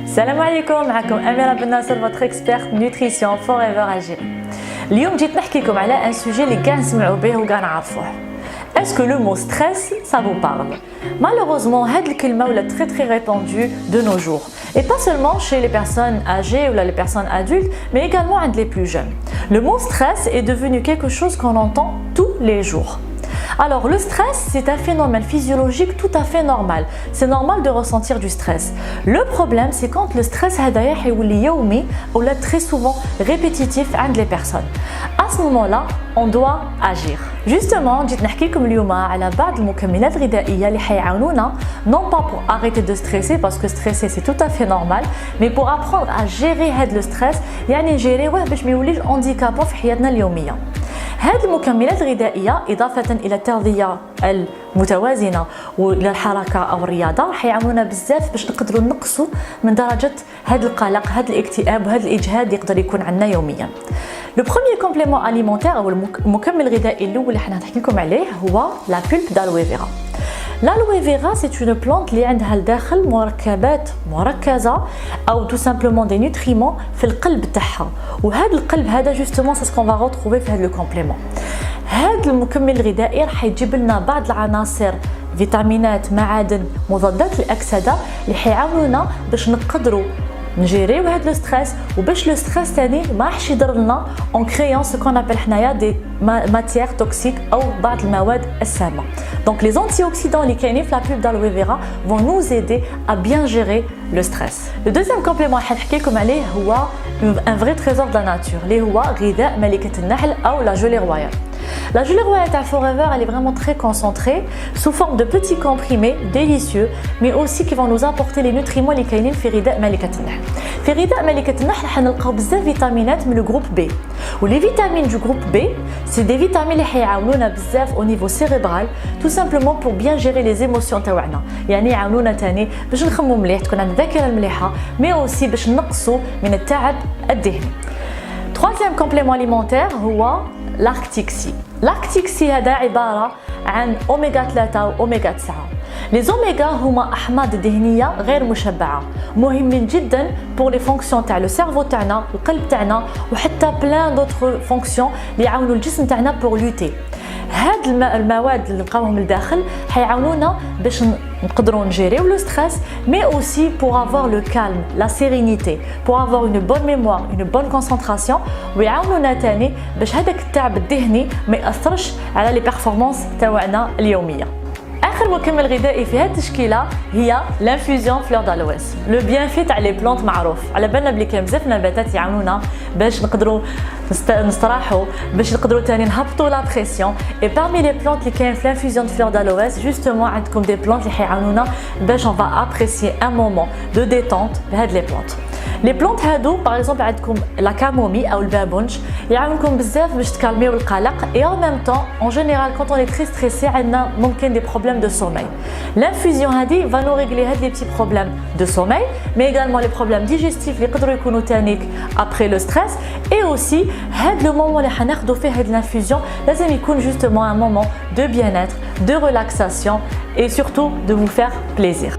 السلام عليكم. معكم أميرة بن ناصر votre experte nutrition forever Algérie. اليوم جيت نحكيكم على un sujet اللي كاع نسمعوا به وكاع نعرفوه. Est-ce que le mot stress ça vous parle? Malheureusement, هاد الكلمة ولا très répandue de nos jours. Et pas seulement chez les personnes âgées ou les personnes adultes, mais également chez les plus jeunes. Le mot stress est devenu quelque chose qu'on entend tous les jours. Alors le stress, c'est un phénomène physiologique tout à fait normal. C'est normal de ressentir du stress. Le problème, c'est quand le stress est très souvent répétitif chez les personnes. À ce moment-là, on doit agir. Justement, جيت نحكيكم اليوم على بعض المكملات الغذائية اللي حيعاونونا non pas pour arrêter de stresser parce que stresser c'est tout à fait normal, mais pour apprendre à gérer هذا le stress يعني نجيريوه باش ما يوليش handicapant في حياتنا اليومية. هذه المكملات الغذائية إضافة إلى التغذية المتوازنة وإلى الحركة أو الرياضة حيعاونونا بزاف باش نقدروا نقصوا من درجة هذا القلق هذا الاكتئاب وهذا الإجهاد اللي يقدر يكون عندنا يوميا. Le premier complément alimentaire أو المكمل الغذائي الأول اللي حنا نحكي لكم عليه هو la pulpe d'aloe vera. L'aloe vera c'est une plante اللي عندها الداخل مركبات مركزة أو tout simplement des nutriments في القلب تاعها، وهذا القلب هذا justement c'est ce qu'on va retrouver في هذا le complément. هذا المكمل الغذائي راح يجيب لنا بعض العناصر فيتامينات معادن مضادات للأكسدة اللي حيعاونونا باش نقدروا نجيريو هاد لو ستريس وباش لو ستريس تاني ما راحش يضر لنا اون كريون سو كون ابل حنايا دي ماتيير توكسيك او بعض المواد السامه. دونك لي زونتي اوكسيدون اللي كاينين في لا بوب دالوي فيرا vont nous aider à bien gérer le stress. Le deuxième complément اللي حنحكي لكم عليه هو un vrai trésor de la nature اللي هو غذاء ملكة النحل او لا جولي رويال. La gelée royale à Forever, elle est vraiment très concentrée sous forme de petits comprimés délicieux, mais aussi qui vont nous apporter les nutriments اللي كاينين في غذاء ملكة النحل. في غذاء ملكة النحل حنلقاو بزاف فيتامينات من الجروب B. ولي فيتامين du groupe B, c'est des vitamines اللي حيعاونونا بزاف au niveau cérébral, tout simplement pour bien gérer les émotions تاعنا. يعني يعاونونا تاني باش نخمو مليح تكون عندنا الذاكرة المليحة، mais aussi باش نقصوا من التعب الذهني. Troisième complément alimentaire هو l'arctic-C. l'arctic-C هذا عبارة عن أوميغا 3 وأوميغا 9. Les oméga هما أحماض دهنية غير مشبعة مهمين جدا pour les fonctions تاع le cerveau تاعنا القلب تاعنا وحتى plein d'autres fonctions اللي يعاونوا الجسم تاعنا pour lutter. هاد المواد اللي نلقاوهم لداخل حيعاونونا باش نقدروا نجيريو لو ستريس mais aussi pour avoir le calme, la sérénité, pour avoir une bonne mémoire, une bonne concentration ويعاونونا تاني باش هذاك التعب الذهني ما ياثرش على لي بيرفورمانس تاعنا اليوميه. آخر مكمل غذائي في هذه التشكيله هي لانفوزيون فلور دالويس. لو بيانفي تاع لي بلانت معروف على بالنا بلي كاين بزاف نباتات يعاونونا باش نقدروا نستراحوا باش نقدروا ثاني نهبطوا لا بريسيون. اي بارمي لي بلانت اللي كاين في لانفوزيون فلور دالويس جوستومون عندكم دي بلانت اللي حيعاونونا باش اون فا ابريسيي ان مومون دو ديتونت بهاد لي بلانت. لي بلانت هادو باغ اكزومبل عندكم لا كامومي او البابونج يعاونكم بزاف باش تكالميو القلق اي ان ميم طون اون جينيرال كونط اون اي تري ستريسي عندنا ممكن دي بروبليم de sommeil. L'infusion هذه va nous régler هاد les petits problèmes de sommeil, mais également les problèmes digestifs اللي يقدروا يكونوا تانيك après le stress et aussi هاد le moment اللي حناخدو فيه هاد l'infusion لازم يكون justement un moment de bien-être, de relaxation et surtout de vous faire plaisir.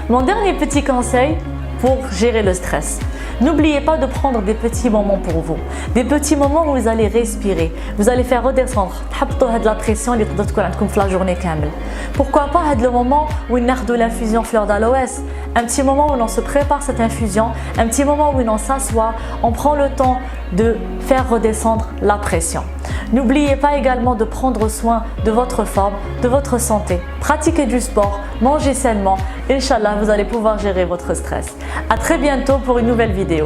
Mon dernier petit conseil pour gérer le stress. N'oubliez pas de prendre des petits moments pour vous. Des petits moments où vous allez respirer. Vous allez faire redescendre. تحبطوا هاد la pression اللي تقدر تكون عندكم في la journée كامل. Pourquoi pas هاد le moment où ناخدو l'infusion fleur d'aloès. Un petit moment où on se prépare cette infusion. Un petit moment où on s'assoit. On prend le temps de faire redescendre la pression. N'oubliez pas également de prendre soin de votre forme, de votre santé. Pratiquez du sport, mangez sainement. Inch'Allah, vous allez pouvoir gérer votre stress. À très bientôt pour une nouvelle vidéo.